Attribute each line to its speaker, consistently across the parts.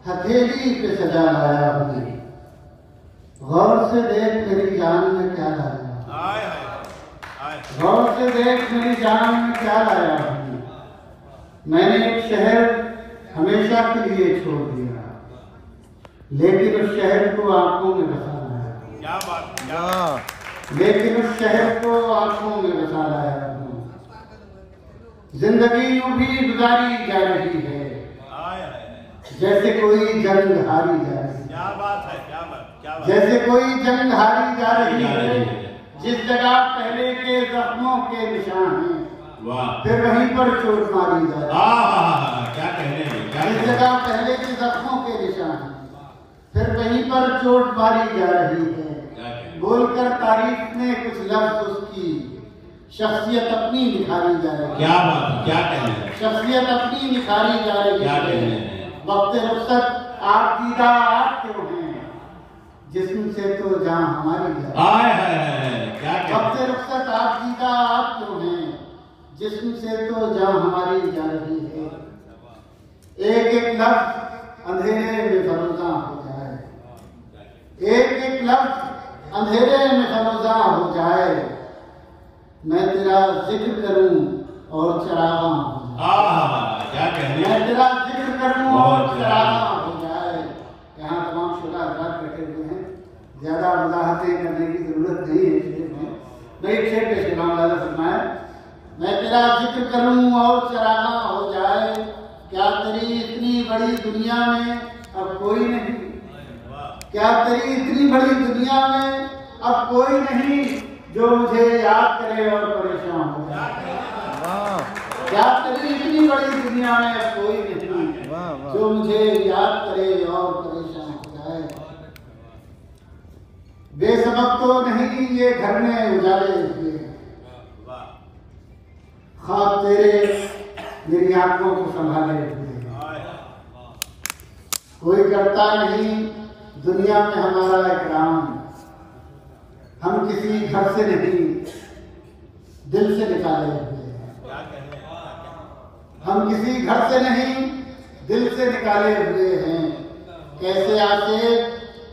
Speaker 1: हथेली पे सजा लाया हूँ, गौर से देख मेरी जान में क्या लाया, गौर से देख मेरी जान में क्या लाया हूँ। मैंने एक शहर हमेशा के लिए छोड़ दिया, लेकिन उस शहर को आंखों में बसा लाया। क्या बात, क्या। लेकिन उस शहर को आंखों में बसा लाया हूँ। जिंदगी यूं भी गुजारी जा रही है, जैसे कोई जंग हारी जा रही है। क्या बात है, क्या बात, क्या बात। जैसे कोई जंग हारी जा रही है, जिस जगह पहले के जख्मों के निशान हैं, फिर वहीं पर चोट मारी जा रही है।
Speaker 2: क्या कहने हैं,
Speaker 1: जिस जगह पहले के जख्मों के निशान हैं, फिर वहीं पर चोट मारी जा रही है। बोलकर तारीफ में कुछ लफ्ज उसकी शख्सियत अपनी निखारी जा रही है।
Speaker 2: क्या बात, क्या कहने हैं,
Speaker 1: शख्सियत अपनी निखारी जा रही है। वक्त रुखसत आप दीदा आप क्यों हैं, जिस्म से तो जान हमारी जा रही है। वक्त रुखसत आप दीदा आप क्यों हैं, जिस्म से तो जान हमारी जा रही है। एक एक लफ्ज अंधेरे में फरोजा हो जाए, एक एक लफ्ज अंधेरे में फरोजा हो जाए, मैं तेरा जिक्र करूं और चरागा हो जाए।
Speaker 2: क्या कहने,
Speaker 1: मैं तेरा जिक्र करूं और चरागा हो जाए। यहाँ तमाम शुरा हज़रात बैठे हुए हैं, ज्यादा वजाहतें करने की जरूरत नहीं है। शेर में मैं एक शेर पेश इमाम लाला फरमाया, मैं तेरा जिक्र करूं और चरागा हो जाए, क्या तेरी इतनी बड़ी दुनिया में अब कोई नहीं, क्या तेरी इतनी बड़ी दुनिया में अब कोई नहीं, जो मुझे याद करे और परेशान हो जाए। क्या तेरी इतनी बड़ी दुनिया में अब कोई नहीं, जो मुझे याद करे और परेशान हो जाए। बेसबब तो नहीं ये घर में उजाले हुए, ख्वाब तेरे मेरी आंखों को संभाले हुए। कोई करता नहीं दुनिया में हमारा इकराम, हम किसी घर से नहीं दिल से निकाले हुए हैं। हम किसी घर से नहीं दिल से निकाले हुए हैं। कैसे आके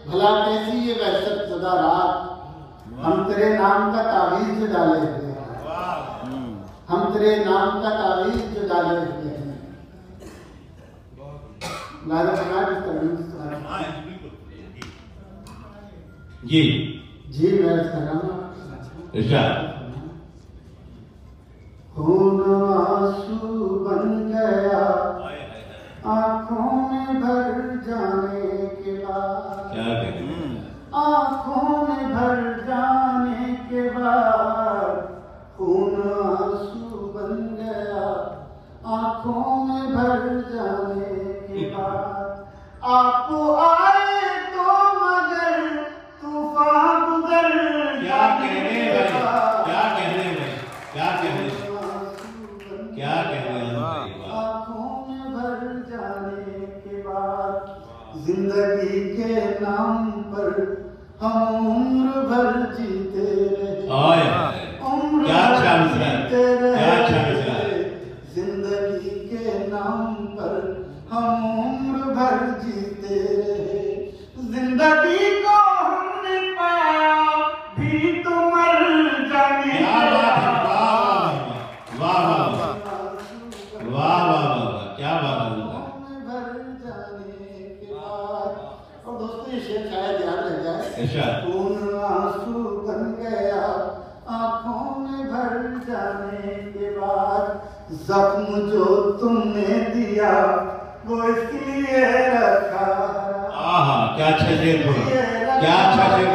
Speaker 1: भला कैसी ये वहशत ज़दा रात, हम तेरे नाम का तावीज़ जो डाले हुए हैं, हम तेरे नाम का तावीज़ जो डाले हुए हैं। लाला
Speaker 2: जी
Speaker 1: जी मैं कर रहा हूँ। खून आंसू बन गया आंखों में भर जाने के बाद,
Speaker 2: क्या कहते,
Speaker 1: आंखों में भर जाने के बाद, खून आंसू बन गया आंखों में भर जाने के बाद। आप आए तो मगर तूफान गुजर,
Speaker 2: क्या कहने भाई, क्या कहने भाई, क्या कहने, क्या कहने,
Speaker 1: आंखों में भर जाने के बाद। जिंदगी के नाम पर हम उम्र भर जीते रहे, उम्र भर जीते रहे। जिंदगी के नाम पर हम उम्र भर जीते रहे। जिंदगी को हमने पाया भी तो मर जाने के बाद।
Speaker 2: वाह क्या बात है,
Speaker 1: भर जाने के बाद। और दोस्तों ये शेर शायद याद रह जाए। खून आंसू बन गया आंखों में भर जाने के बाद। जख्म जो तुमने दिया वो इसलिए रखा,
Speaker 2: क्या अच्छा शेर, क्या अच्छा शेर।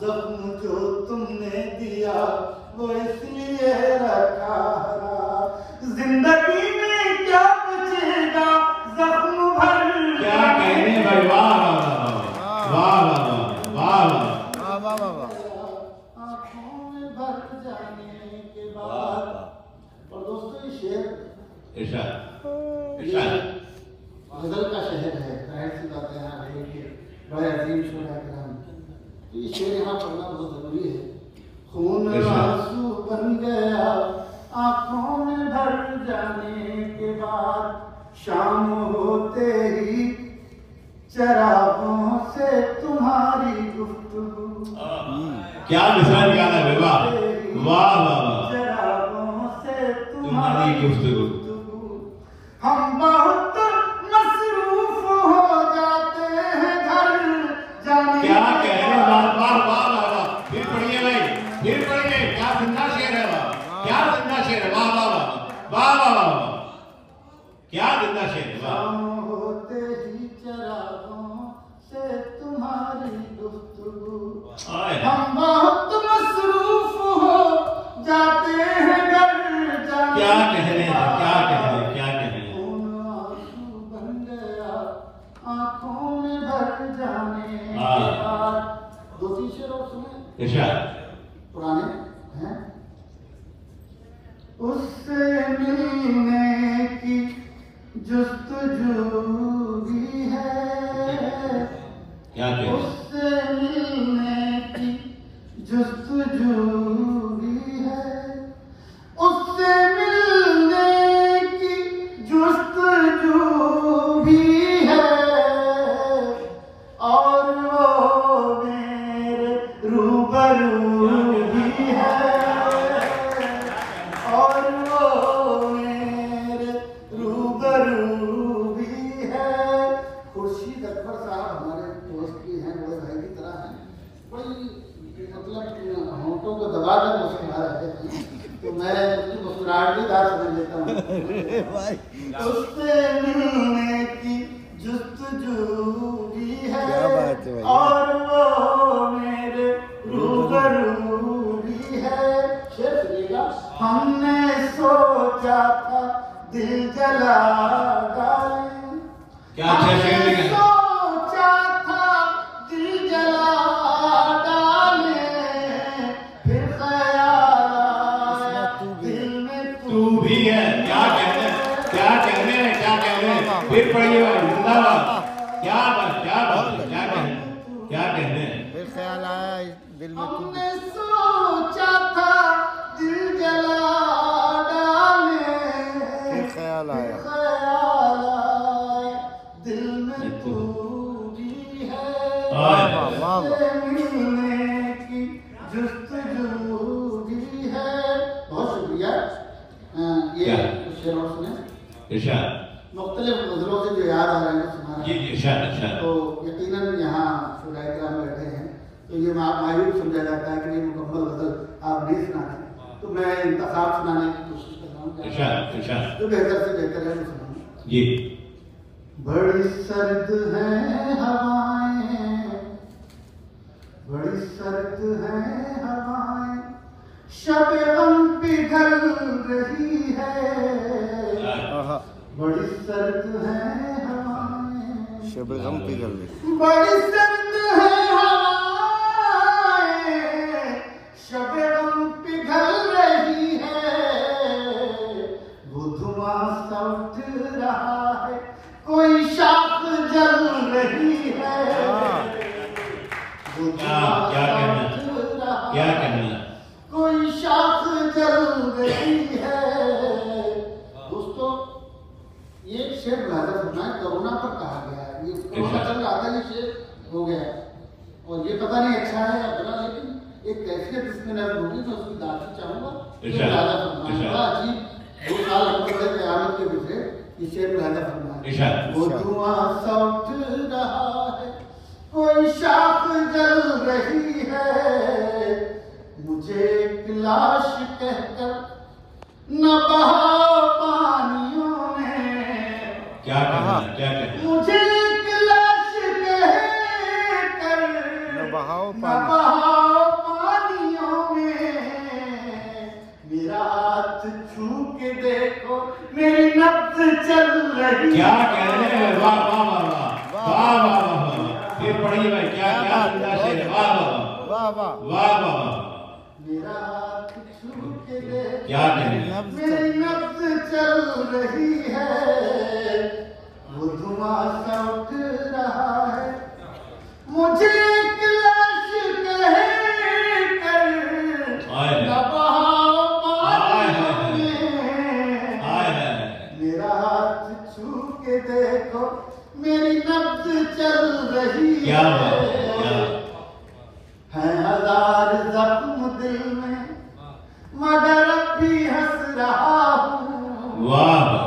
Speaker 1: जख्म जो तुमने दिया वो इसलिए रखा, जिंदगी में क्या बचेगा जख्म भर।
Speaker 2: क्या कहने भाई, वाह वाह वाह वाह।
Speaker 1: आंखों में भर जाने के बाद। और दोस्तों ये शेर गजल का शहर है, जाहिर सी बात है। यहाँ देखिए बड़े अजीम शोरा कराम, तो ये शेर यहाँ पढ़ना बहुत जरूरी है। खून आंसू बन गया आंखों में भर जाने के बाद, शाम होते ही चरागों से तुम्हारी गुफ्तगू।
Speaker 2: क्या मिसाल निकाला है वाह वाह वाह वाह।
Speaker 1: चरागों से
Speaker 2: तुम्हारी गुफ्तगू।
Speaker 1: हम बहुत मसरूफ हो जाते हैं घर जाने।
Speaker 2: क्या कह रहे हैं वाह वाह वाह वाह। फिर पढ़िए भाई, फिर पढ़िए। क्या जिंदा शेर है वाह, क्या जिंदा शेर है वाह वाह वाह वाह वाह वाह। क्या जिंदा शेर है वाह।
Speaker 1: होते ही चरागों से तुम्हारी गुफ्तगू। हम बहुत मसरूफ हो जाते हैं घर जाने।
Speaker 2: क्या कह रहे हैं, क्या कह रहे हैं, क्या कह रहे हैं।
Speaker 1: आंसू बन गया आंखों में भर जाने के
Speaker 2: हाँ।
Speaker 1: बाद। दो तीन शेर और सुने
Speaker 2: इरशाद।
Speaker 1: पुराने हैं। उससे मिलने की जुस्तजू भी है।
Speaker 2: क्या कह रहे हैं।
Speaker 1: उससे मिलने की जुस्तजू भी है। उससे मिलने की जुस्तजू भी है। और वो मेरे रूबरू भी है। और वो मेरे रूबरू भी है। खुर्शीद अकबर साहब हमारे दोस्त भी हैं, बड़े भाई की तरह हैं। बड़ी मतलब होंठों को दबा कर मुस्कुरा रहे थे, तो मैं उसकी मुस्कुराहट भी दार समझ लेता हूँ। उससे मिलने की जुस्तजू भी है। और वो मेरे रूबरू भी है। शेर सुनिएगा। हमने सोचा था दिल जला डाले।
Speaker 2: क्या अच्छा शेर लिखा है।
Speaker 1: सोचा था दिल जला डाले। फिर ख्याल आया दिल में
Speaker 2: तू भी है। क्या कह रहे हैं, क्या कह रहे हैं, क्या कह रहे हैं। फिर पढ़िए भाई जिंदाबाद। क्या बात, क्या बात, क्या कह रहे हैं, क्या कह रहे हैं।
Speaker 3: फिर ख्याल आया दिल में तू।
Speaker 1: हमने सोचा था दिल जला डाले।
Speaker 3: फिर ख्याल आया
Speaker 1: दिल में तू भी है।
Speaker 3: वाह वाह।
Speaker 1: मिलने की जुस्तजू भी है। बहुत शुक्रिया। ये
Speaker 2: क्या?
Speaker 1: शेर और सुने।
Speaker 2: इरशाद।
Speaker 1: मुख्तलिफ गज़लों से जो याद आ रहे हैं सुना
Speaker 2: जी जी इरशाद इरशाद।
Speaker 1: तो यकीनन यहाँ शुराए किराम बैठे हैं, तो ये मायूब समझा जाता है कि ये मुकम्मल गज़ल आप नहीं सुना रहे। तो मैं इंतखाब सुनाने की कोशिश कर रहा हूँ।
Speaker 2: इरशाद इरशाद।
Speaker 1: जो बेहतर से बेहतर है वो सुनाऊँ।
Speaker 2: जी।
Speaker 1: बड़ी सर्द है हवाएं, बड़ी सर्द है हवाएं, शब गम पिघल रही है। बड़ी सर्द है हवाएं,
Speaker 3: शब गम पिघल रही।
Speaker 1: बड़ी सर्द है हवाएं, शब गम पिघल रही है। वो धुआं सा उठ रहा है, कोई शाख जल रही है। वो
Speaker 2: क्या
Speaker 1: धुआं
Speaker 2: क्या
Speaker 1: सा
Speaker 2: कहना,
Speaker 1: उठ रहा
Speaker 2: क्या
Speaker 1: है,
Speaker 2: कहना।
Speaker 1: कोई शाख जल रही है। दोस्तों ये शेर मुलाजा फरमाए, कोरोना पर कहा गया है। ये कोरोना चल रहा था, ये शेर हो गया और ये पता नहीं अच्छा है या बुरा, लेकिन एक कैफियत इसमें नजर होगी, मैं उसकी दादी चाहूंगा। ये मुलाजा फरमाए, बड़ा अजीब 2 साल हम बड़े क़यामत के गुजरे। ये शेर मुलाजा फरमाए। वो धुआं सा उठ रहा है, कोई शाख जल रही है। मुझे एक लाश कहकर न बहाओ पानियों में।
Speaker 2: क्या कहना, क्या कहना।
Speaker 1: मुझे एक लाश कहकर
Speaker 3: न बहाओ
Speaker 1: न बहाओ पानियों में। मेरा हाथ छू के देखो, मेरी नब्ज़ चल रही।
Speaker 2: क्या कह रहे हैं। वाह वाह वाह वाह वाह वाह वाह। फिर पढ़िए भाई। क्या क्या जिंदा शेर है। वाह वाह
Speaker 3: वाह वाह
Speaker 2: वाह वाह वाह।
Speaker 1: मेरा हाथ छू के देखो,
Speaker 2: क्या कह रहे हैं।
Speaker 1: मेरी नब्ज़ चल रही है। वो धुआं सा उठ रहा है, मुझे एक लाश कहकर न बहाओ पानियों में। मेरा हाथ छू के देखो, मेरी नब्ज चल रही
Speaker 2: क्या बात है,
Speaker 1: है हजार जख्म दिल में मगर अब भी हंस रहा हूँ।
Speaker 2: वाह वाह,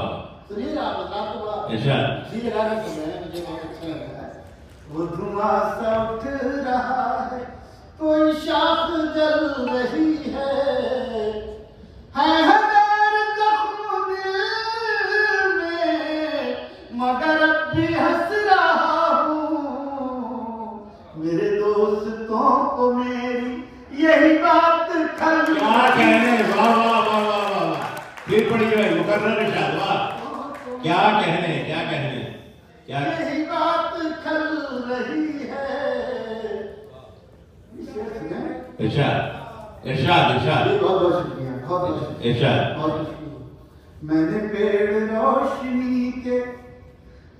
Speaker 1: सुनिए आप बता तो बड़ा
Speaker 2: इरशाद।
Speaker 1: जी गाना सुन रहे हैं, मुझे बहुत अच्छा लग रहा है। वो धुआं सा उठ रहा है, कोई शाख जल रही है हजार जख्म दिल में मगर अब भी हंस रहा हूँ। मेरे दोस्तों को मेरी यही बात खल
Speaker 2: क्या कहने, वाह वाह वाह वाह वाह वाह, फिर पढ़िए मुकर्रर इरशाद, वाह क्या कहने, क्या कहने, क्या
Speaker 1: यही बात खल रही है।
Speaker 2: इरशाद इरशाद इरशाद
Speaker 1: बहुत बहुत शुक्रिया, बहुत बहुत शुक्रिया,
Speaker 2: इरशाद।
Speaker 1: बहुत शुक्रिया। मैंने पेड़ रोशनी के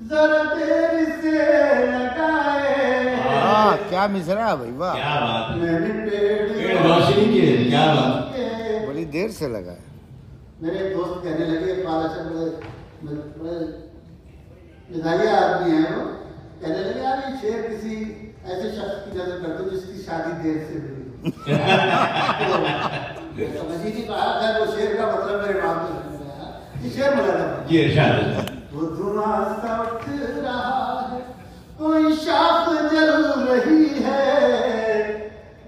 Speaker 1: जरा देर से लगाए।
Speaker 3: हाँ क्या मिसरा है भाई, वाह।
Speaker 2: क्या बात है,
Speaker 1: मैंने
Speaker 2: पेड़ रोशनी के, क्या बात
Speaker 1: के
Speaker 3: बड़ी देर से लगा है।
Speaker 1: मेरे एक दोस्त कहने लगे, पालाचंद बड़े मिजाजी आदमी है वो, कहने लगे यार ये शेर किसी ऐसे शख्स की नजर कर दो जिसकी शादी देर से हुई। समझ ही नहीं पाया था वो शेर का मतलब, मेरे बाप ने समझ आया ये शेर बोला था।
Speaker 2: जी इरशाद।
Speaker 1: वो धुआं सा उठ रहा है, कोई शाख जल रही है।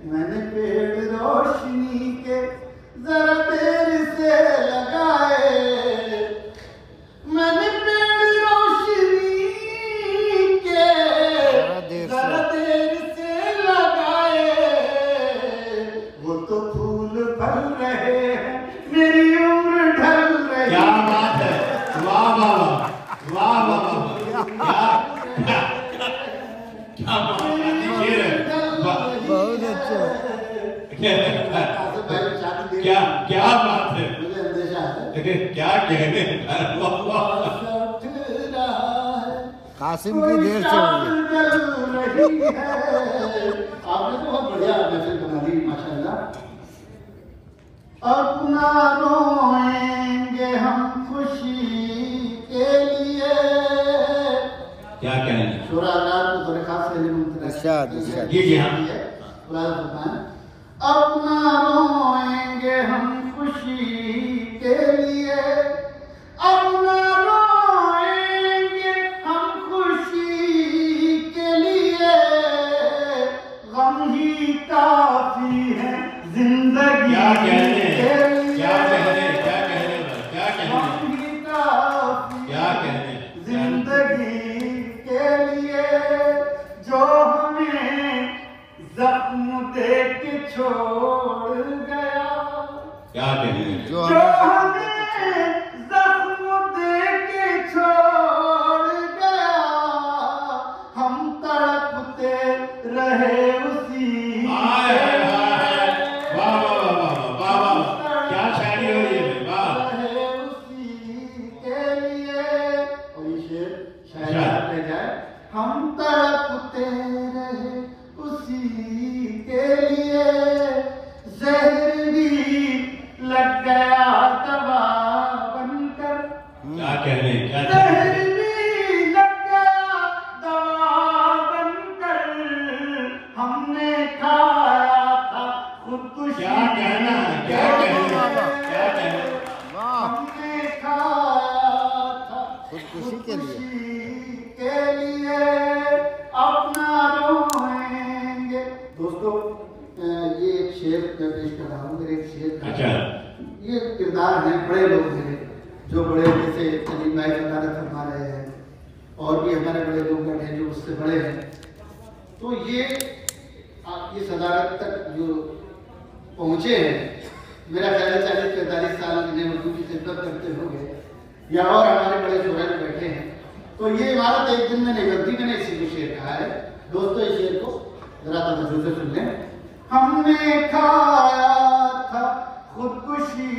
Speaker 1: मैंने पेड़ रोशनी के जरा देर से लगाए। मैंने पेड़ रोशनी के जरा देर से लगाए। वो तो फूल फल रहे हैं, मेरी उम्र ढल रही।
Speaker 2: क्या बात है, वाह वाह वाह वाह वाह वाह, क्या क्या बात है, शेर है, वाह,
Speaker 3: बहुत अच्छा।
Speaker 2: क्या क्या बात है,
Speaker 1: मुझे अंदेशा है
Speaker 2: क्या कहने, वाह वाह,
Speaker 3: कासिम की देर से हुई है।
Speaker 1: आपने तो बहुत बढ़िया मैसेज बना दी माशाल्लाह। अपना रोएंगे हम खुशी के लिए।
Speaker 2: क्या कहने,
Speaker 1: शोरा रात को थोड़े खास रहने में
Speaker 3: इरशाद, इरशाद।
Speaker 2: जी, जी, हाँ।
Speaker 1: अपना रोएंगे हम खुशी के लिए। अपना रोएंगे हम खुशी के लिए। गम ही काफी है जिंदगी
Speaker 2: क्या कहने,
Speaker 1: के लिए।
Speaker 2: क्या कहने, क्या कहने, क्या कहने,
Speaker 1: गम ही काफी
Speaker 2: क्या कहने,
Speaker 1: जिंदगी के लिए। जो हमें जख्म दे के छोड़ गया।
Speaker 2: क्या कहने,
Speaker 3: जो
Speaker 1: जो
Speaker 3: हमें
Speaker 1: हमें जख्म दे के छोड़ गया। हम तड़पते रहे उसी
Speaker 2: हाय हाय हाय, वाह वाह वाह वाह वाह वाह, क्या शायरी हो रही है, वाह,
Speaker 1: रहे उसी के लिए। और ये शेर शायद याद रह जाए। हम तड़पते रहे उसी के लिए। जहर भी लग गया दवा बनकर।
Speaker 2: क्या कहने, क्या
Speaker 1: जहर
Speaker 2: कहने,
Speaker 1: भी लग गया दवा बनकर। हमने खाया था खुदकुशी।
Speaker 2: क्या कहना है, क्या कहने, क्या कहने,
Speaker 3: वाह।
Speaker 1: हमने खाया था
Speaker 3: खुदकुशी के लिए।
Speaker 1: खुदकुशी के लिए। अपना रोएंगे। दोस्तों ये एक शेर मैं पेश कर रहा हूँ, मेरे एक शेर का।
Speaker 2: अच्छा,
Speaker 1: ये किरदार हैं बड़े लोग मेरे, जो बड़े जैसे सलीम भाई वकालत फरमा रहे हैं, और भी हमारे बड़े लोग बैठे हैं जो उससे बड़े हैं। तो ये आपकी सदारत तक जो पहुँचे हैं, मेरा ख्याल है 40-45 साल इन्हें उर्दू की खिदमत करते होंगे, या और हमारे बड़े शोरा जो बैठे हैं। तो ये इमारत एक दिन में नहीं बनती, मैंने इसी को शेर कहा है। दोस्तों इस शेर को जरा तवज्जो से सुन लें। हमने खाया था खुदकुशी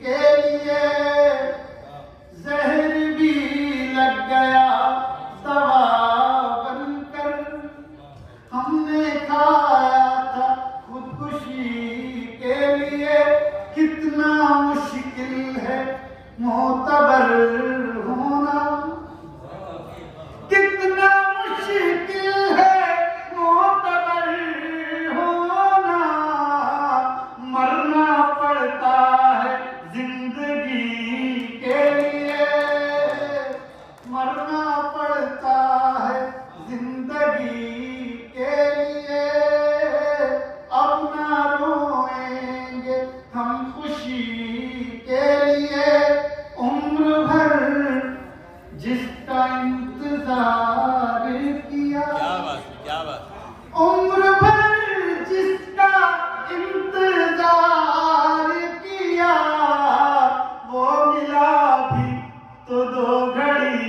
Speaker 1: के लिए। जहर भी लग गया दवा बनकर। हमने खाया था खुदकुशी के लिए। कितना मुश्किल है मोतबर होना। पड़ता है जिंदगी के लिए, अब ना रोएंगे हम खुशी के लिए, उम्र भर जिसका इंतजार किया,
Speaker 2: क्या बात
Speaker 1: उम्र भर जिसका इंतजार किया, वो मिला भी तो 2 घड़ी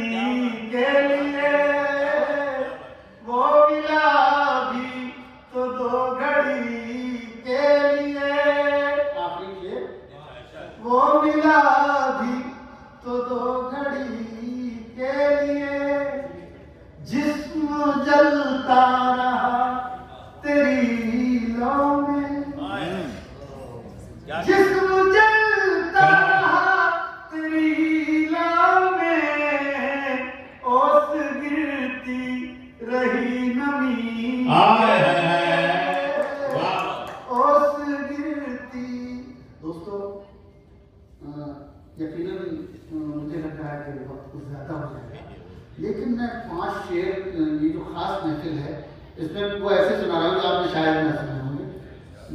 Speaker 1: के लिए, वो मिला भी तो 2 घड़ी के लिए, आखिरी शेर, वो मिला भी तो 2 घड़ी के लिए, जिस्म जलता रहा तेरी लौ में, जिस्म जलता रहा तेरी लौ में, ओस गिरती रही नमी, ओस गिरती। दोस्तों यकीनन मुझे लग रहा है कि वक्त कुछ ज्यादा हो जाएगा, लेकिन मैं 5 शेर, ये जो खास महफिल है इसमें वो ऐसे सुना रहा हूँ जो आपने शायद ना सुने होंगे,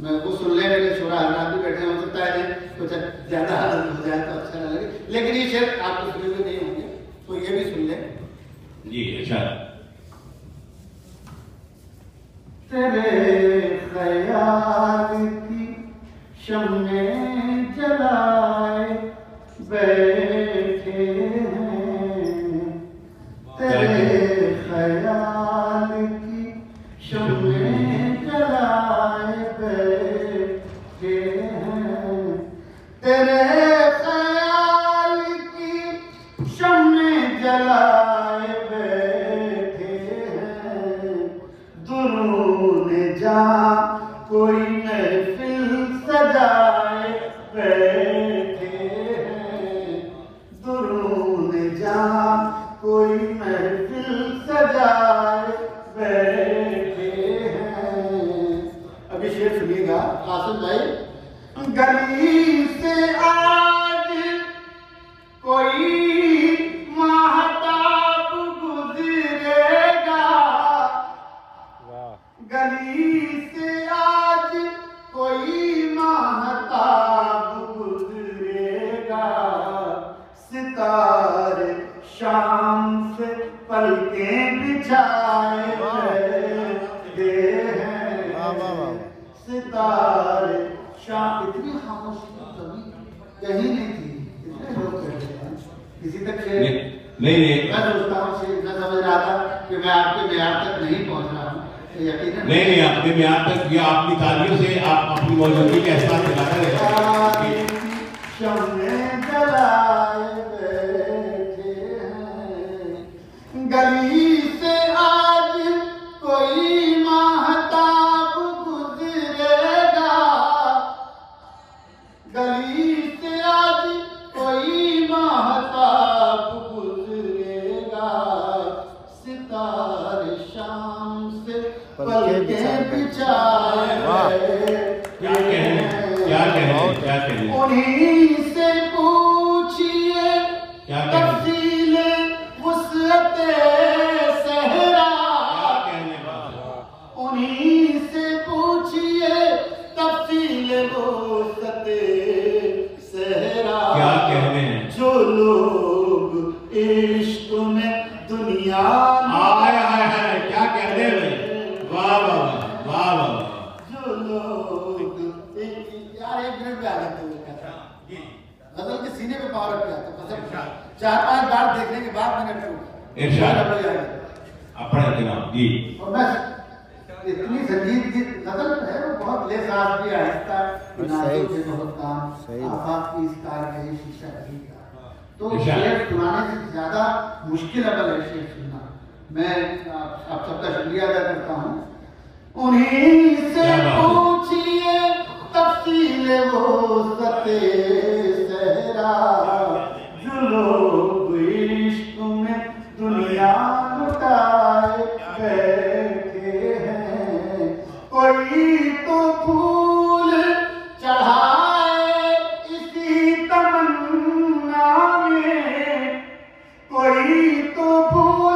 Speaker 1: मैं वो सुन ले, मेरे छोरा हजरात भी बैठे, हो सकता है कुछ ज्यादा हो जाए तो अच्छा ना लगे, लेकिन ये शेर आपको सुने हुए नहीं होंगे तो ये भी सुन ले
Speaker 2: जी। अच्छा।
Speaker 1: तेरे ख्याल की शम्में जलाए बैठे हैं, तेरे ख्याल की शम्में जलाए बैठे हैं, तेरे ख्याल की शम्में जलाए बैठे हैं, दुरूद जहाँ कोई महफिल सजाए बैठे हैं, दुरूद जहाँ कोई महफिल सजाए बैठे हैं। अभी शेर सुनिएगा कासिम भाई। गली से आज कोई महताब गुजरेगा, गली से आज कोई महताब गुजरेगा, सितारे शाम से पलकें बिछाए बैठे हैं, सितारे शाम। इतनी खामोशी कभी कहीं नहीं थी, इतने लोग बैठे हैं, किसी तक
Speaker 2: नहीं
Speaker 1: मैं सोचता हूँ मैं समझ रहा था कि मैं आपके म्यार तक नहीं पहुँच रहा हूँ, यकीनन
Speaker 2: नहीं आपके म्यार तक, या अपनी तालियों से आप अपनी मौजूदगी का एहसास दिलाते रहे।
Speaker 1: शम्में जलाए बैठे हैं, गली से आज कोई महताब गुजरेगा, गली से आज कोई महताब गुजरेगा, सितारे शाम से पलकें बिछाए
Speaker 2: क्या कहें
Speaker 1: उन्हीं से पूछिए तफसील वुसअते सहरा, उन्हीं से पूछिए तफसील वुसअते सहरा,
Speaker 2: क्या कहने हैं
Speaker 1: जो लोग इश्क में दुनिया
Speaker 2: आए क्या कहते हैं, वाह वाह वाह वाह,
Speaker 1: जो लोग यार 1 मिनट में आ जाते हुए गजल के सीने पे पावर रख दिया था, 4-5 बार देखने के बाद मैंने
Speaker 2: अपने जनाब जी।
Speaker 1: और मैं इतनी संगीत की गजल है वो बहुत लेसाज भी आहिस्ता, बहुत काम आफाक की इस कार के शीशा नहीं का, तो शेर सुनाने से ज्यादा मुश्किल अमल है शेर सुनना। मैं आप सबका शुक्रिया अदा करता हूँ। उन्हीं से पूछिए तफसील वो सते सहरा, जो लोग इश्क में दुनिया लुटाए बैठे हैं, कोई तो फूल चढ़ाए इसी तमन्ना में, कोई तो फूल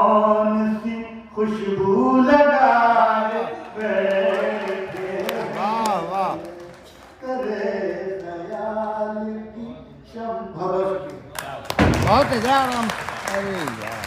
Speaker 1: कौन सी खुशबू लगाए बैठे
Speaker 3: वाह वाह
Speaker 1: करे दयाल की शंभव की।
Speaker 3: बहुत है यार हम। अरे यार